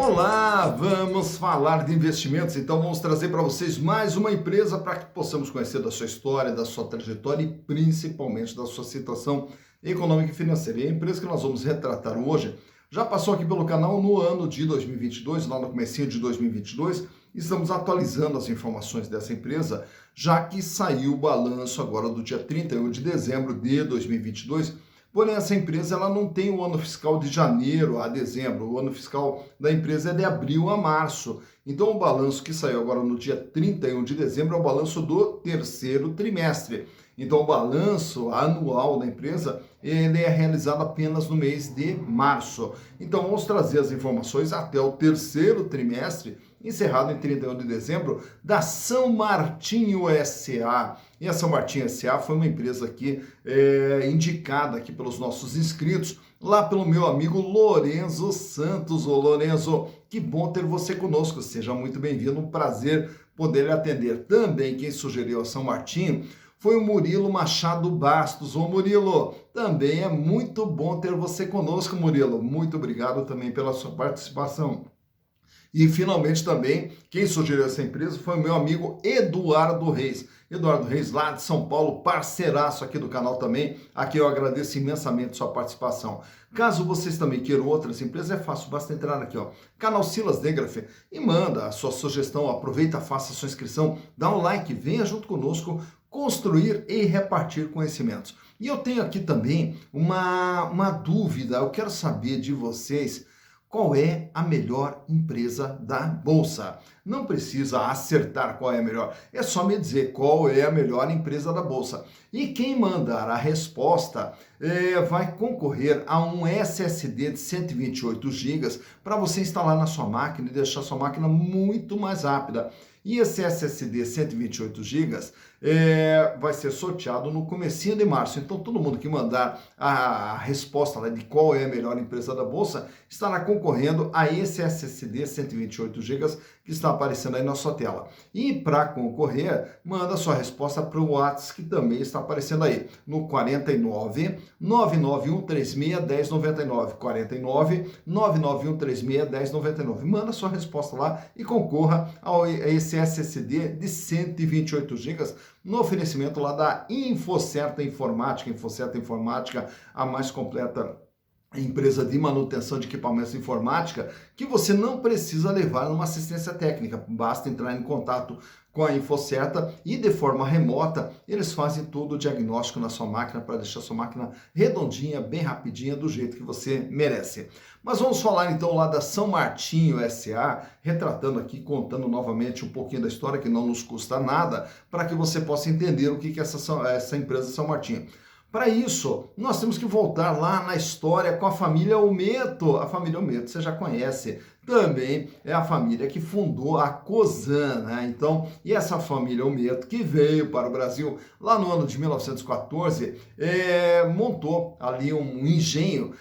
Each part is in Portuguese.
Olá, vamos falar de investimentos. Então, vamos trazer para vocês mais uma empresa para que possamos conhecer da sua história, da sua trajetória e principalmente da sua situação econômica e financeira. E a empresa que nós vamos retratar hoje já passou aqui pelo canal no ano de 2022, lá no comecinho de 2022. Estamos atualizando as informações dessa empresa, já que saiu o balanço agora do dia 31 de dezembro de 2022. Porém, essa empresa ela não tem o ano fiscal de janeiro a dezembro. O ano fiscal da empresa é de abril a março. Então, o balanço que saiu agora no dia 31 de dezembro é o balanço do terceiro trimestre. Então, o balanço anual da empresa ele é realizado apenas no mês de março. Então, vamos trazer as informações até o terceiro trimestre, encerrado em 31 de dezembro, da São Martinho S.A. E a São Martinho S.A. foi uma empresa aqui indicada aqui pelos nossos inscritos, lá pelo meu amigo Lorenzo Santos. Ô Lorenzo, que bom ter você conosco, seja muito bem-vindo, um prazer poder lhe atender. Também quem sugeriu a São Martinho foi o Murilo Machado Bastos. Ô Murilo, também é muito bom ter você conosco, Murilo. Muito obrigado também pela sua participação. E finalmente também, quem sugeriu essa empresa foi o meu amigo Eduardo Reis. Eduardo Reis, lá de São Paulo, parceiraço aqui do canal também. Aqui eu agradeço imensamente sua participação. Caso vocês também queiram outras empresas, é fácil, basta entrar aqui, ó, canal Silas Degraf e manda a sua sugestão, aproveita, faça a sua inscrição, dá um like, venha junto conosco construir e repartir conhecimentos. E eu tenho aqui também uma dúvida, eu quero saber de vocês, qual é a melhor empresa da Bolsa? Não precisa acertar qual é a melhor, é só me dizer qual é a melhor empresa da Bolsa. E quem mandar a resposta vai concorrer a um SSD de 128 GB para você instalar na sua máquina e deixar a sua máquina muito mais rápida. E esse SSD 128 GB vai ser sorteado no comecinho de março. Então, todo mundo que mandar a resposta lá de qual é a melhor empresa da Bolsa estará concorrendo a esse SSD 128 GB que está aparecendo aí na sua tela. E para concorrer, manda sua resposta para o WhatsApp que também está aparecendo aí, no 49 99136 1099. 49 99136 1099. Manda sua resposta lá e concorra a esse SSD de 128 GB no oferecimento lá da InfoCerta Informática. InfoCerta Informática, a mais completa empresa de manutenção de equipamentos de informática, que você não precisa levar numa assistência técnica, basta entrar em contato com a InfoCerta e de forma remota eles fazem todo o diagnóstico na sua máquina para deixar a sua máquina redondinha, bem rapidinha, do jeito que você merece. Mas vamos falar então lá da São Martinho S.A., retratando aqui, contando novamente um pouquinho da história que não nos custa nada, para que você possa entender o que é essa empresa São Martinho. Para isso, nós temos que voltar lá na história com a família Ometo. A família Ometo você já conhece, também é a família que fundou a Cosan, né? Então, e essa família Ometo que veio para o Brasil lá no ano de 1914, montou ali um engenho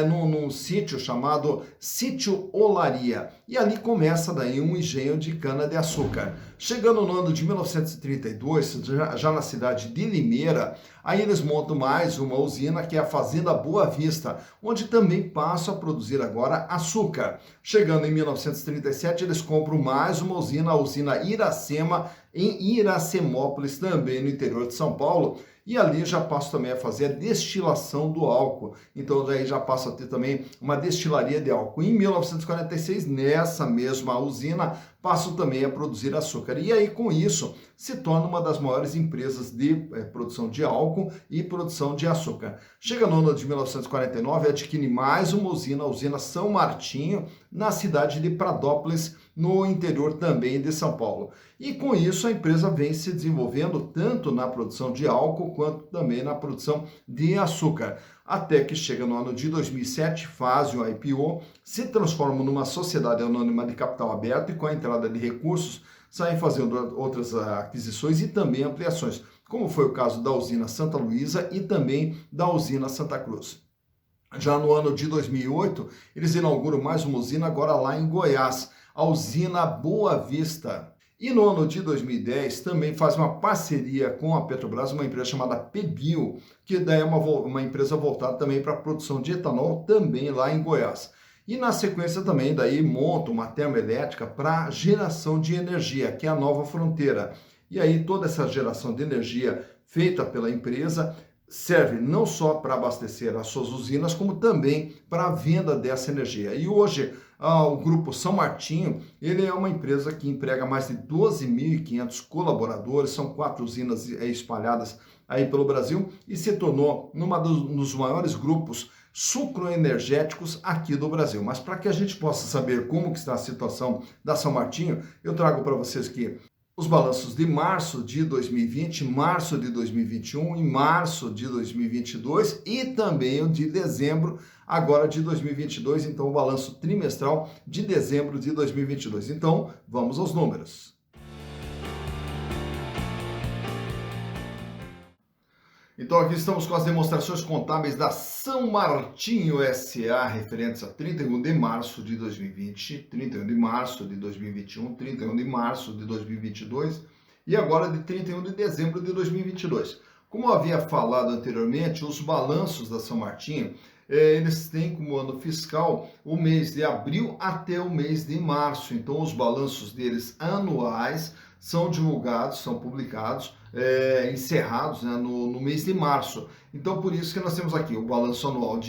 num sítio chamado Sítio Olaria. E ali começa daí um engenho de cana-de-açúcar. Chegando no ano de 1932, já na cidade de Limeira, aí eles montam mais uma usina, que é a Fazenda Boa Vista, onde também passam a produzir agora açúcar. Chegando em 1937, eles compram mais uma usina, a usina Iracema, em Iracemópolis, também no interior de São Paulo, e ali já passo também a fazer a destilação do álcool. Então daí já passo a ter também uma destilaria de álcool. Em 1946, nessa mesma usina, passam também a produzir açúcar. E aí, com isso, se torna uma das maiores empresas de produção de álcool e produção de açúcar. Chega no ano de 1949, adquire mais uma usina, a usina São Martinho, na cidade de Pradópolis, no interior também de São Paulo. E com isso a empresa vem se desenvolvendo tanto na produção de álcool quanto também na produção de açúcar. Até que chega no ano de 2007, faz o IPO, se transforma numa sociedade anônima de capital aberto e com a entrada de recursos saem fazendo outras aquisições e também ampliações, como foi o caso da usina Santa Luísa e também da usina Santa Cruz. Já no ano de 2008, eles inauguram mais uma usina, agora lá em Goiás, a usina Boa Vista. E no ano de 2010 também faz uma parceria com a Petrobras, uma empresa chamada PBio, que daí é uma empresa voltada também para a produção de etanol, também lá em Goiás. E na sequência também daí monta uma termoelétrica para geração de energia, que é a Nova Fronteira. E aí toda essa geração de energia feita pela empresa serve não só para abastecer as suas usinas, como também para a venda dessa energia. E hoje, o Grupo São Martinho, ele é uma empresa que emprega mais de 12.500 colaboradores, são 4 usinas espalhadas aí pelo Brasil e se tornou um dos maiores grupos sucroenergéticos aqui do Brasil. Mas para que a gente possa saber como que está a situação da São Martinho, eu trago para vocês que os balanços de março de 2020, março de 2021 e março de 2022 e também o de dezembro agora de 2022, então o balanço trimestral de dezembro de 2022. Então, vamos aos números. Então aqui estamos com as demonstrações contábeis da São Martinho S.A. referentes a 31 de março de 2020, 31 de março de 2021, 31 de março de 2022 e agora de 31 de dezembro de 2022. Como eu havia falado anteriormente, os balanços da São Martinho, eles têm como ano fiscal o mês de abril até o mês de março. Então os balanços deles anuais são divulgados, são publicados, encerrados, né, no mês de março. Então, por isso que nós temos aqui o balanço anual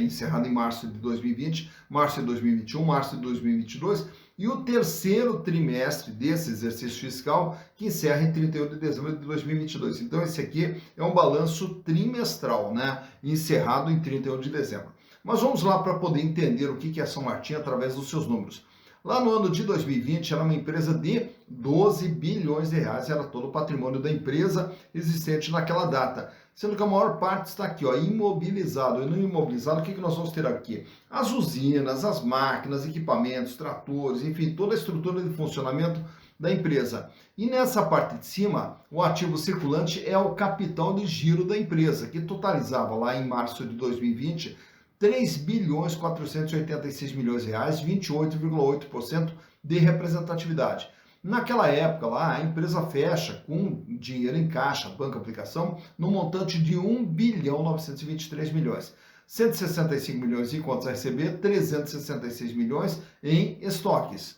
encerrado em março de 2020, março de 2021, março de 2022 e o terceiro trimestre desse exercício fiscal que encerra em 31 de dezembro de 2022. Então, esse aqui é um balanço trimestral, né, encerrado em 31 de dezembro. Mas vamos lá para poder entender o que é a São Martinho através dos seus números. Lá no ano de 2020, era uma empresa de 12 bilhões de reais, era todo o patrimônio da empresa existente naquela data. Sendo que a maior parte está aqui, ó, imobilizado. E no imobilizado, o que nós vamos ter aqui? As usinas, as máquinas, equipamentos, tratores, enfim, toda a estrutura de funcionamento da empresa. E nessa parte de cima, o ativo circulante é o capital de giro da empresa, que totalizava lá em março de 2020 3 bilhões 486 milhões de reais, 28,8% de representatividade. Naquela época lá, a empresa fecha com dinheiro em caixa, banco aplicação, no montante de 1 bilhão 923 milhões. 165 milhões em contas a receber, 366 milhões em estoques.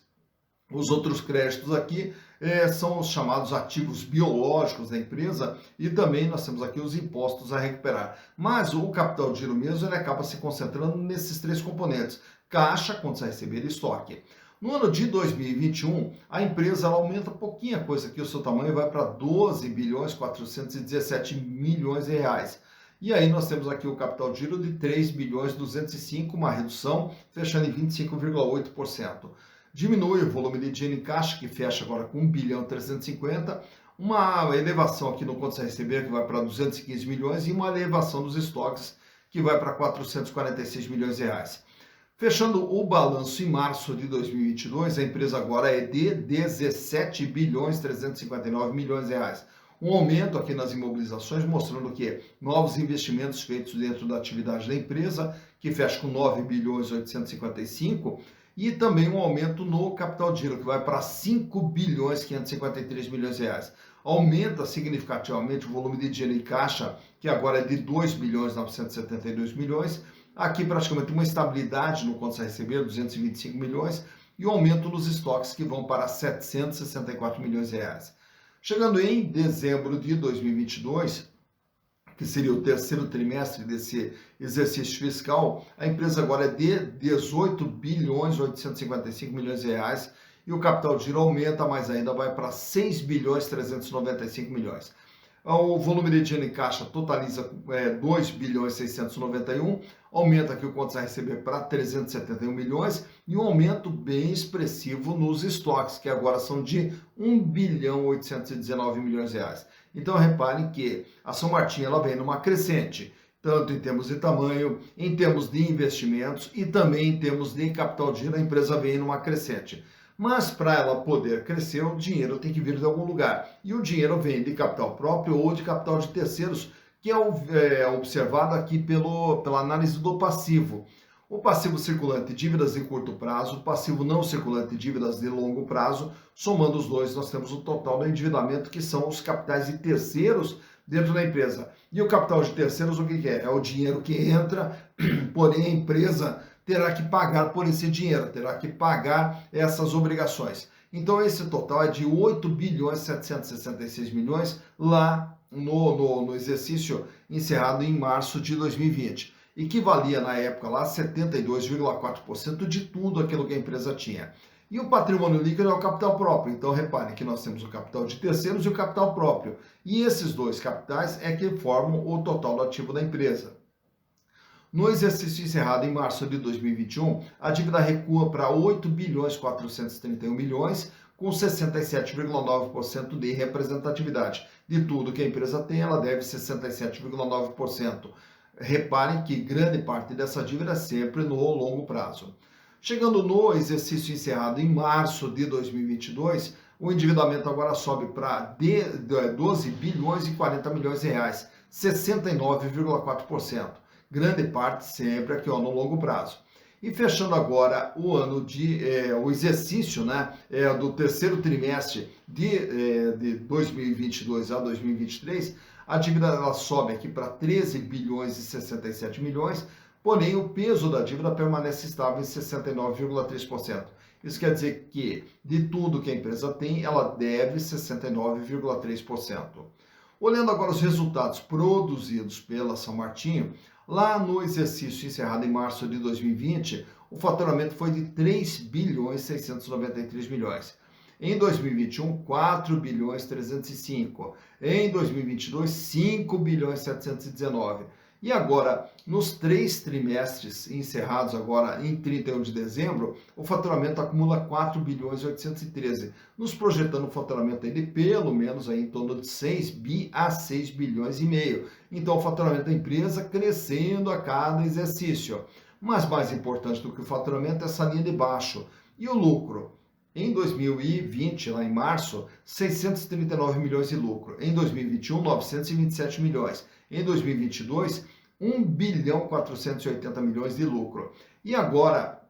Os outros créditos aqui são os chamados ativos biológicos da empresa e também nós temos aqui os impostos a recuperar. Mas o capital de giro mesmo ele acaba se concentrando nesses três componentes: caixa, contas a receber e estoque. No ano de 2021, a empresa ela aumenta pouquinha coisa aqui, o seu tamanho vai para 12 bilhões 417 milhões de reais. E aí nós temos aqui o capital de giro de 3 bilhões 205, uma redução, fechando em 25,8%. Diminui o volume de dinheiro em caixa, que fecha agora com 1 bilhão 350, uma elevação aqui no contas a receber, que vai para 215 milhões, e uma elevação dos estoques, que vai para 446 milhões de reais. Fechando o balanço em março de 2022, a empresa agora é de 17 bilhões 359 milhões de reais. Um aumento aqui nas imobilizações, mostrando que novos investimentos feitos dentro da atividade da empresa, que fecha com 9 bilhões 855, e também um aumento no capital de giro, que vai para 5 bilhões 553 milhões de reais. Aumenta significativamente o volume de dinheiro em caixa, que agora é de 2 bilhões 972 milhões. Aqui praticamente uma estabilidade no contas a receber, 225 milhões, e um aumento nos estoques, que vão para 764 milhões de reais. Chegando em dezembro de 2022, que seria o terceiro trimestre desse exercício fiscal, a empresa agora é de 18 bilhões 855 milhões de reais e o capital de giro aumenta mais ainda, vai para 6 bilhões 395 milhões. O volume de dinheiro em caixa totaliza 2 bilhões 691, aumenta aqui o contas a receber para 371 milhões e um aumento bem expressivo nos estoques, que agora são de 1 bilhão 819 milhões de reais. Então reparem que a São Martinho ela vem numa crescente, tanto em termos de tamanho, em termos de investimentos e também em termos de capital de giro, a empresa vem numa crescente. Mas para ela poder crescer, o dinheiro tem que vir de algum lugar. E o dinheiro vem de capital próprio ou de capital de terceiros, que é observado aqui pela análise do passivo. O passivo circulante, dívidas de curto prazo, o passivo não circulante, dívidas de longo prazo, somando os dois, nós temos o total do endividamento, que são os capitais de terceiros dentro da empresa. E o capital de terceiros, o que é? É o dinheiro que entra, porém a empresa terá que pagar por esse dinheiro, terá que pagar essas obrigações. Então esse total é de 8 bilhões 766 milhões lá no exercício encerrado em março de 2020, equivalia na época lá 72,4% de tudo aquilo que a empresa tinha. E o patrimônio líquido é o capital próprio. Então, reparem que nós temos o capital de terceiros e o capital próprio. E esses dois capitais é que formam o total do ativo da empresa. No exercício encerrado em março de 2021, a dívida recua para 8 bilhões 431 milhões, com 67,9% de representatividade. De tudo que a empresa tem, ela deve 67,9%. Reparem que grande parte dessa dívida é sempre no longo prazo. Chegando no exercício encerrado em março de 2022, o endividamento agora sobe para 12 bilhões e 40 milhões de reais, 69,4%. Grande parte sempre aqui no longo prazo. E fechando agora o ano o exercício, né, do terceiro trimestre de 2022 a 2023, a dívida ela sobe aqui para 13 bilhões e 67 milhões, porém o peso da dívida permanece estável em 69,3%. Isso quer dizer que de tudo que a empresa tem, ela deve 69,3%. Olhando agora os resultados produzidos pela São Martinho, lá no exercício encerrado em março de 2020, o faturamento foi de 3 bilhões 693 milhões. Em 2021, 4 bilhões 305. Em 2022, 5 bilhões 719. E agora, nos 3 trimestres encerrados agora em 31 de dezembro, o faturamento acumula 4 bilhões 813, nos projetando o faturamento aí de pelo menos aí em torno de 6 bi a 6 bilhões e meio. Então, o faturamento da empresa crescendo a cada exercício. Mas mais importante do que o faturamento é essa linha de baixo. E o lucro? Em 2020, lá em março, 639 milhões de lucro. Em 2021, 927 milhões. Em 2022, 1 bilhão 480 milhões de lucro. E agora,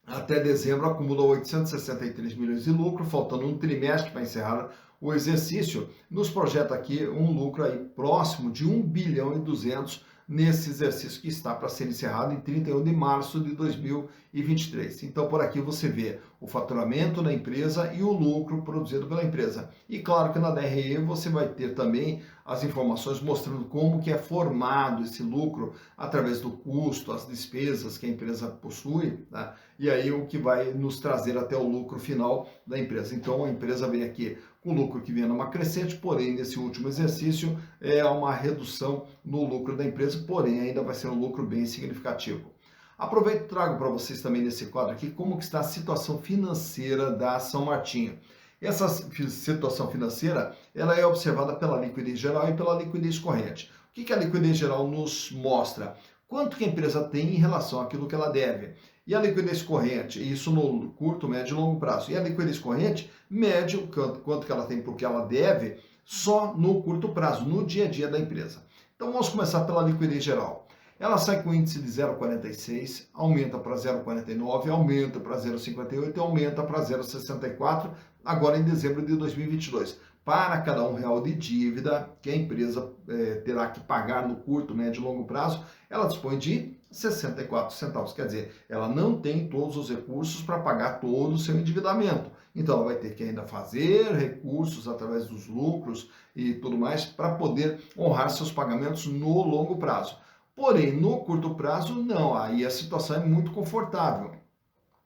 até dezembro, acumula 863 milhões de lucro, faltando um trimestre para encerrar o exercício, nos projeta aqui um lucro aí próximo de 1 bilhão e 200 nesse exercício que está para ser encerrado em 31 de março de 2023. Então, por aqui você vê o faturamento da empresa e o lucro produzido pela empresa. E claro que na DRE você vai ter também as informações mostrando como que é formado esse lucro através do custo, as despesas que a empresa possui, né? E aí o que vai nos trazer até o lucro final da empresa. Então, a empresa vem aqui com lucro que vem numa crescente, porém, nesse último exercício, é uma redução no lucro da empresa, porém, ainda vai ser um lucro bem significativo. Aproveito e trago para vocês também nesse quadro aqui como que está a situação financeira da São Martinho. Essa situação financeira, ela é observada pela liquidez geral e pela liquidez corrente. O que a liquidez geral nos mostra? Quanto que a empresa tem em relação àquilo que ela deve. E a liquidez corrente, isso no curto, médio e longo prazo. E a liquidez corrente mede o quanto que ela tem porque ela deve só no curto prazo, no dia a dia da empresa. Então vamos começar pela liquidez geral. Ela sai com índice de 0,46, aumenta para 0,49, aumenta para 0,58 e aumenta para 0,64, agora em dezembro de 2022. Para cada R$1 de dívida que a empresa terá que pagar no curto, médio e longo prazo, ela dispõe de 64 centavos. Quer dizer, ela não tem todos os recursos para pagar todo o seu endividamento. Então, ela vai ter que ainda fazer recursos através dos lucros e tudo mais para poder honrar seus pagamentos no longo prazo. Porém, no curto prazo, não. Aí a situação é muito confortável.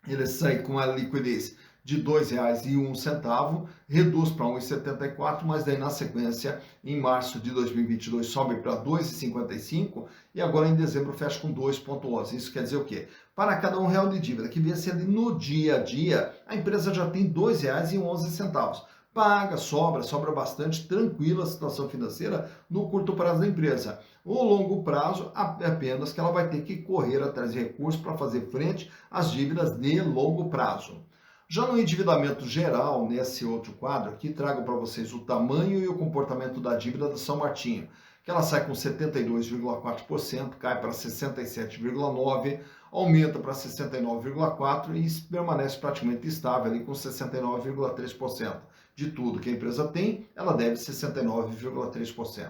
Ele sai com a liquidez de R$ 2,01, reduz para 1,74, mas daí na sequência, em março de 2022, sobe para 2,55 e agora em dezembro fecha com 2,11. Isso quer dizer o quê? Para cada R$1 de dívida que viesse ali no dia a dia, a empresa já tem R$ 2,11. Paga, sobra bastante, tranquila a situação financeira no curto prazo da empresa. O longo prazo é apenas que ela vai ter que correr atrás de recursos para fazer frente às dívidas de longo prazo. Já no endividamento geral, nesse outro quadro aqui, trago para vocês o tamanho e o comportamento da dívida da São Martinho, que ela sai com 72,4%, cai para 67,9%, aumenta para 69,4% e permanece praticamente estável ali com 69,3%. De tudo que a empresa tem, ela deve 69,3%.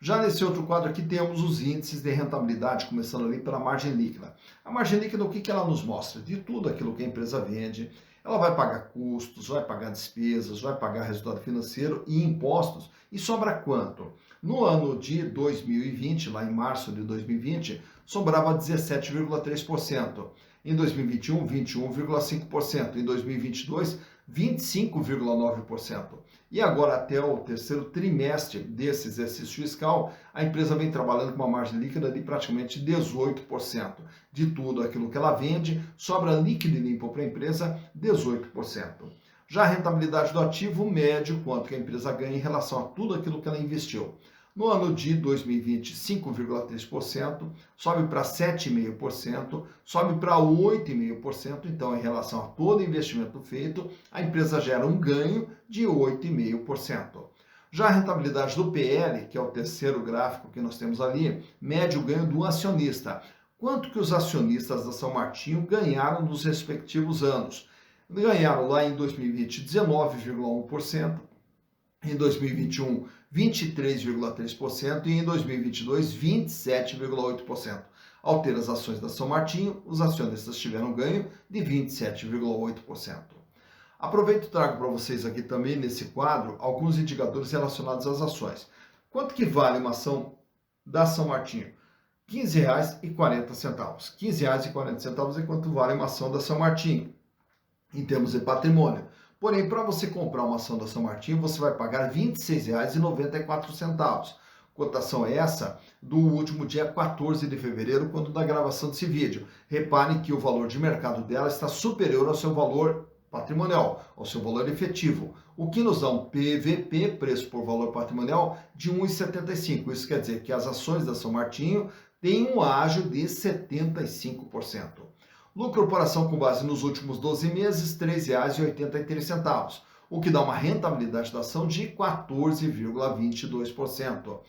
Já nesse outro quadro aqui temos os índices de rentabilidade, começando ali pela margem líquida. A margem líquida, o que ela nos mostra? De tudo aquilo que a empresa vende, ela vai pagar custos, vai pagar despesas, vai pagar resultado financeiro e impostos. E sobra quanto? No ano de 2020, lá em março de 2020, sobrava 17,3%. Em 2021, 21,5%. Em 2022, 25,9%. E agora, até o terceiro trimestre desse exercício fiscal, a empresa vem trabalhando com uma margem líquida de praticamente 18%. De tudo aquilo que ela vende, sobra líquido e limpo para a empresa 18%. Já a rentabilidade do ativo médio, quanto que a empresa ganha em relação a tudo aquilo que ela investiu. No ano de 2020, 5,3%, sobe para 7,5%, sobe para 8,5%. Então, em relação a todo investimento feito, a empresa gera um ganho de 8,5%. Já a rentabilidade do PL, que é o terceiro gráfico que nós temos ali, mede o ganho do acionista. Quanto que os acionistas da São Martinho ganharam nos respectivos anos? Ganharam lá em 2020 19,1%, em 2021 23,3% e em 2022 27,8%. Ao ter as ações da São Martinho, os acionistas tiveram ganho de 27,8%. Aproveito e trago para vocês aqui também nesse quadro alguns indicadores relacionados às ações. Quanto que vale uma ação da São Martinho? R$ 15,40. R$ 15,40 é quanto vale uma ação da São Martinho, em termos de patrimônio. Porém, para você comprar uma ação da São Martinho, você vai pagar R$ 26,94. Cotação essa do último dia 14 de fevereiro, quando da gravação desse vídeo. Repare que o valor de mercado dela está superior ao seu valor patrimonial, ao seu valor efetivo, o que nos dá um PVP, preço por valor patrimonial, de 1,75. Isso quer dizer que as ações da São Martinho têm um ágio de 75%. Lucro por ação com base nos últimos 12 meses, R$ 3,83, o que dá uma rentabilidade da ação de 14,22%.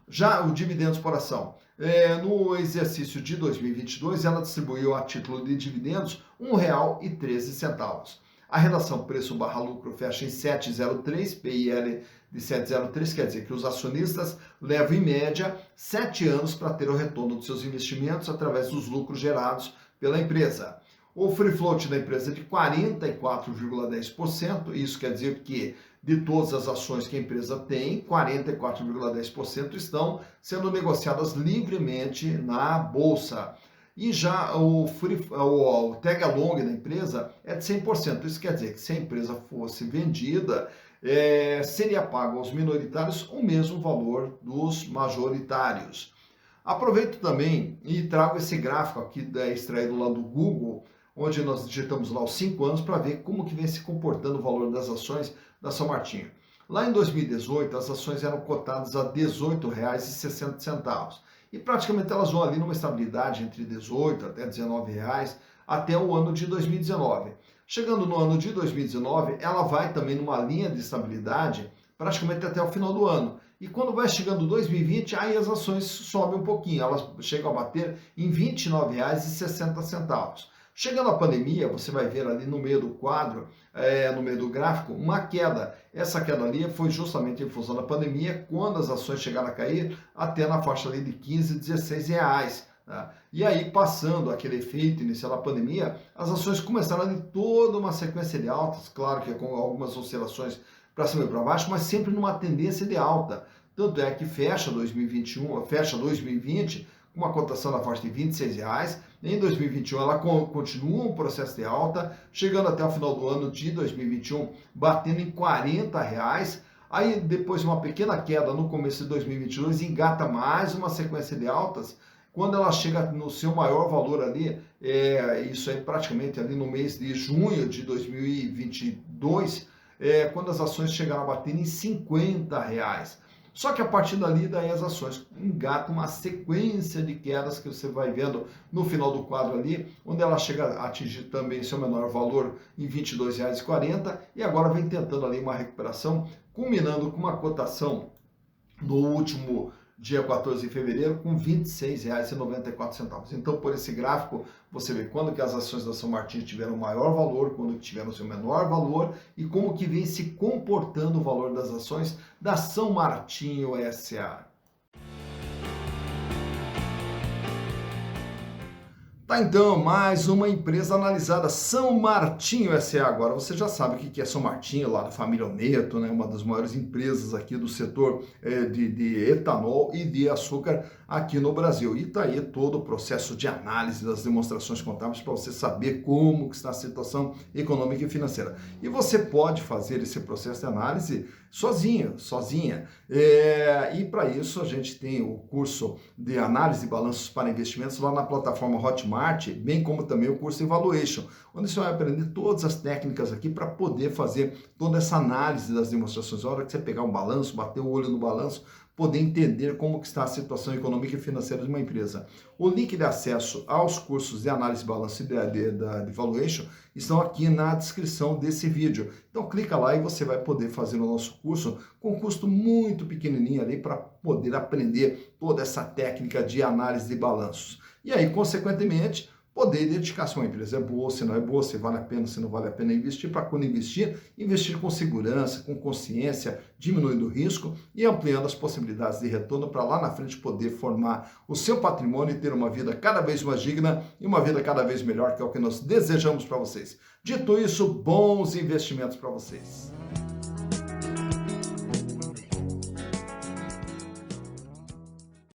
Já o dividendos por ação, no exercício de 2022, ela distribuiu a título de dividendos R$ 1,13. A relação preço/lucro fecha em 7,03, PIL de 7,03, quer dizer que os acionistas levam em média 7 anos para ter o retorno dos seus investimentos através dos lucros gerados pela empresa. O free float da empresa é de 44,10%, isso quer dizer que de todas as ações que a empresa tem, 44,10% estão sendo negociadas livremente na bolsa. E já o tag along da empresa é de 100%, isso quer dizer que se a empresa fosse vendida, seria pago aos minoritários o mesmo valor dos majoritários. Aproveito também e trago esse gráfico aqui extraído lá do Google, onde nós digitamos lá os 5 anos para ver como que vem se comportando o valor das ações da São Martinho. Lá em 2018, as ações eram cotadas a R$ 18,60 e praticamente elas vão ali numa estabilidade entre 18 até R$ 19 até o ano de 2019. Chegando no ano de 2019, ela vai também numa linha de estabilidade praticamente até o final do ano. E quando vai chegando 2020, aí as ações sobem um pouquinho, elas chegam a bater em R$ 29,60. Chegando a pandemia, você vai ver ali no meio do quadro, no meio do gráfico, uma queda. Essa queda ali foi justamente em função da pandemia, quando as ações chegaram a cair até na faixa ali de 15, 16 reais. Tá? E aí, passando aquele efeito inicial da pandemia, as ações começaram ali toda uma sequência de altas, claro que com algumas oscilações para cima e para baixo, mas sempre numa tendência de alta. Tanto é que fecha 2020 com uma cotação na faixa de R$ 26. Em 2021 ela continua um processo de alta, chegando até o final do ano de 2021, batendo em R$ 40. Aí depois de uma pequena queda no começo de 2022, engata mais uma sequência de altas. Quando ela chega no seu maior valor ali, isso aí praticamente ali no mês de junho de 2022, quando as ações chegaram a bater em R$ 50. Só que a partir dali, daí as ações engatam uma sequência de quedas que você vai vendo no final do quadro ali, onde ela chega a atingir também seu menor valor em R$ 22,40 e agora vem tentando ali uma recuperação, culminando com uma cotação no último dia 14 de fevereiro com R$ 26,94. Então, por esse gráfico, você vê quando que as ações da São Martinho tiveram maior valor, quando tiveram seu menor valor e como que vem se comportando o valor das ações da São Martinho S.A. Tá então, mais uma empresa analisada, São Martinho S.A. Agora você já sabe o que é São Martinho, lá da família Oneto, né? Uma das maiores empresas aqui do setor de etanol e de açúcar aqui no Brasil. E tá aí todo o processo de análise das demonstrações contábeis para você saber como que está a situação econômica e financeira. E você pode fazer esse processo de análise sozinha. E para isso a gente tem o curso de análise de balanços para investimentos lá na plataforma Hotmart, bem como também o curso Evaluation, onde você vai aprender todas as técnicas aqui para poder fazer toda essa análise das demonstrações. A hora que você pegar um balanço, bater o olho no balanço, poder entender como que está a situação econômica e financeira de uma empresa. O link de acesso aos cursos de análise de balanço e de Evaluation estão aqui na descrição desse vídeo. Então clica lá e você vai poder fazer o nosso curso com um custo muito pequenininho ali para poder aprender toda essa técnica de análise de balanços. E aí, consequentemente, poder identificar se uma empresa é boa, se não é boa, se vale a pena, se não vale a pena investir, para quando investir com segurança, com consciência, diminuindo o risco e ampliando as possibilidades de retorno para lá na frente poder formar o seu patrimônio e ter uma vida cada vez mais digna e uma vida cada vez melhor, que é o que nós desejamos para vocês. Dito isso, bons investimentos para vocês.